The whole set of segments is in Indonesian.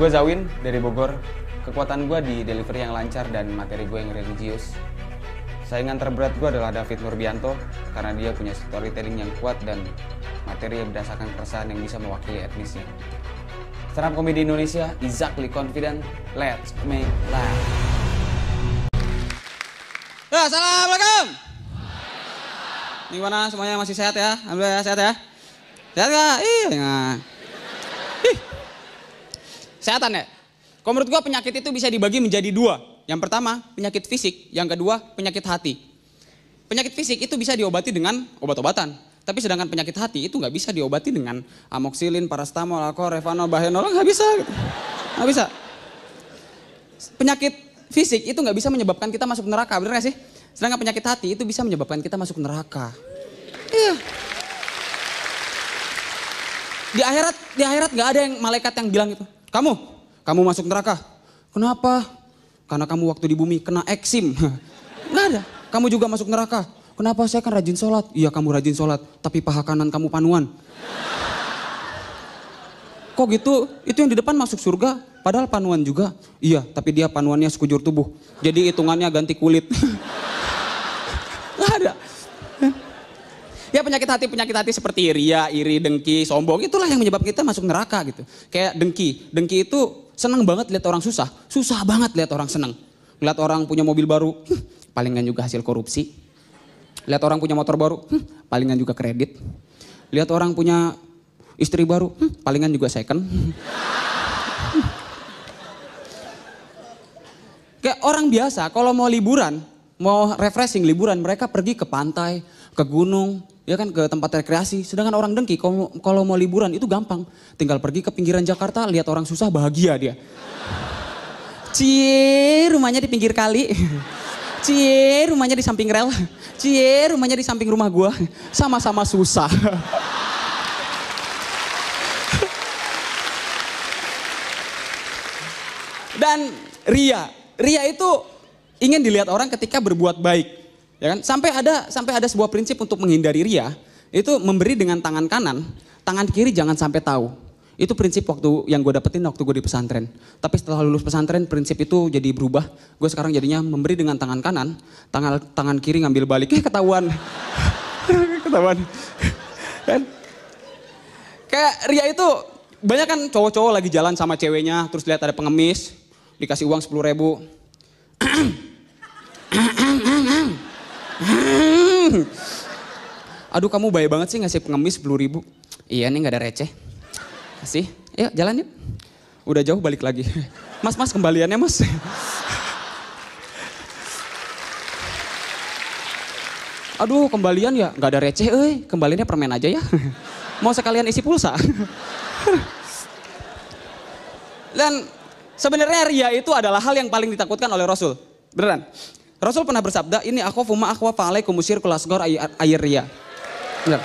Gue Zawin dari Bogor. Kekuatan gue di delivery yang lancar dan materi gue yang religius. Saingan terberat gue adalah David Nurbianto karena dia punya storytelling yang kuat dan materi yang berdasarkan keresahan yang bisa mewakili etnisnya. Stand up komedi Indonesia, exactly confident, let's make laugh. Assalamualaikum. Gimana semuanya masih sehat ya? Alhamdulillah sehat ya? Sehat gak? Kesehatan ya? Kalau menurut gue penyakit itu bisa dibagi menjadi dua. Yang pertama penyakit fisik, yang kedua penyakit hati. Penyakit fisik itu bisa diobati dengan obat-obatan. Tapi sedangkan penyakit hati itu nggak bisa diobati dengan amoxicillin, paracetamol, alkohol, revanol, bahenol, nggak bisa. Gitu. Nggak bisa. Penyakit fisik itu nggak bisa menyebabkan kita masuk neraka, bener gak sih? Sedangkan penyakit hati itu bisa menyebabkan kita masuk neraka. Iya. Di akhirat nggak ada yang malaikat yang bilang itu. Kamu masuk neraka. Kenapa? Karena kamu waktu di bumi kena eksim. Nggak ada. Kamu juga masuk neraka. Kenapa? Saya kan rajin sholat. Iya kamu rajin sholat, tapi paha kanan kamu panuan. Kok gitu? Itu yang di depan masuk surga, padahal panuan juga. Iya, tapi dia panuannya sekujur tubuh. Jadi hitungannya ganti kulit. Nggak ada. Ya penyakit hati seperti ria, iri, dengki, sombong. Itulah yang menyebabkan kita masuk neraka gitu. Kayak dengki. Dengki itu senang banget lihat orang susah. Susah banget lihat orang senang. Lihat orang punya mobil baru, palingan juga hasil korupsi. Lihat orang punya motor baru, palingan juga kredit. Lihat orang punya istri baru, palingan juga second. Kayak orang biasa kalau mau liburan, mau refreshing liburan, mereka pergi ke pantai, ke gunung, ya kan ke tempat rekreasi. Sedangkan orang dengki kalau mau liburan itu gampang. Tinggal pergi ke pinggiran Jakarta, lihat orang susah bahagia dia. Cie, rumahnya di pinggir kali. Cie, rumahnya di samping rel. Cie, rumahnya di samping rumah gua. Sama-sama susah. Dan ria itu ingin dilihat orang ketika berbuat baik. Ya kan? Sampai ada sebuah prinsip untuk menghindari ria, itu memberi dengan tangan kanan, tangan kiri jangan sampai tahu. Itu prinsip yang gue dapetin waktu gue di pesantren. Tapi setelah lulus pesantren prinsip itu jadi berubah. Gue sekarang jadinya memberi dengan tangan kanan, tangan kiri ngambil balik. Ketahuan. Ketahuan. Kan? Kayak ria itu banyak kan cowok-cowok lagi jalan sama ceweknya, terus lihat ada pengemis, dikasih uang 10.000. Aduh kamu baik banget sih ngasih pengemis 10.000. Iya nih gak ada receh. Kasih, yuk jalan yuk. Udah jauh balik lagi. Mas kembaliannya mas. Aduh kembalian ya gak ada receh kembaliannya permen aja ya. Mau sekalian isi pulsa. Dan sebenarnya ria itu adalah hal yang paling ditakutkan oleh Rasul. Beneran. Rasul pernah bersabda, ini akhafu ma akhwafa alaikum musyirkul asghar ayir ria. Bener.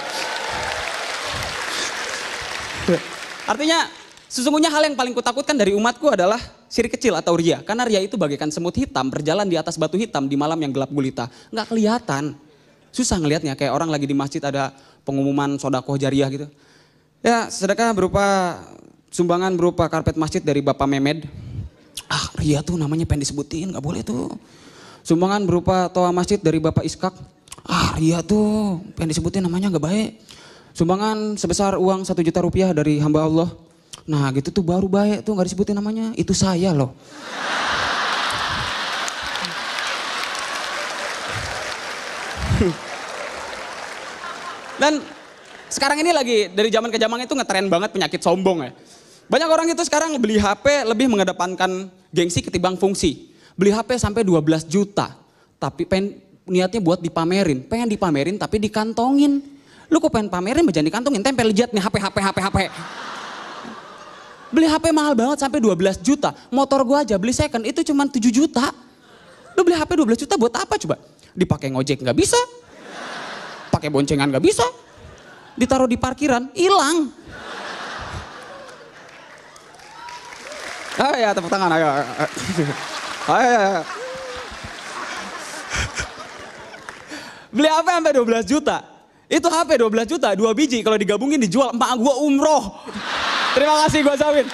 Artinya sesungguhnya hal yang paling kutakutkan dari umatku adalah syirik kecil atau ria. Karena ria itu bagaikan semut hitam berjalan di atas batu hitam di malam yang gelap gulita. Nggak kelihatan. Susah ngelihatnya, kayak orang lagi di masjid ada pengumuman sodakoh jariah gitu. Ya sedekah berupa sumbangan berupa karpet masjid dari Bapak Memed. Ria tuh namanya pengen disebutin, nggak boleh tuh. Sumbangan berupa toa masjid dari Bapak Iskak. Ria tuh pengen disebutin namanya nggak baik. Sumbangan sebesar uang 1 juta rupiah dari hamba Allah. Nah gitu tuh baru baik tuh gak disebutin namanya. Itu saya loh. Dan sekarang ini lagi dari zaman ke zaman itu ngetren banget penyakit sombong ya. Banyak orang itu sekarang beli HP lebih mengedepankan gengsi ketimbang fungsi. Beli HP sampai 12 juta. Tapi niatnya buat dipamerin. Pengen dipamerin tapi dikantongin. Lu kok pengen pamerin jangan dikantongin, tempel jet nih HP. Beli HP mahal banget sampai 12 juta. Motor gua aja beli second itu cuma 7 juta. Lu beli HP 12 juta buat apa coba? Dipakai ngojek nggak bisa. Pakai boncengan nggak bisa. Ditaruh di parkiran, hilang. Ayo tepuk tangan ayo. Ayo. Beli HP sampai 12 juta. Itu HP 12 juta, 2 biji kalau digabungin dijual, emak gua umroh. Terima kasih gua Zawin.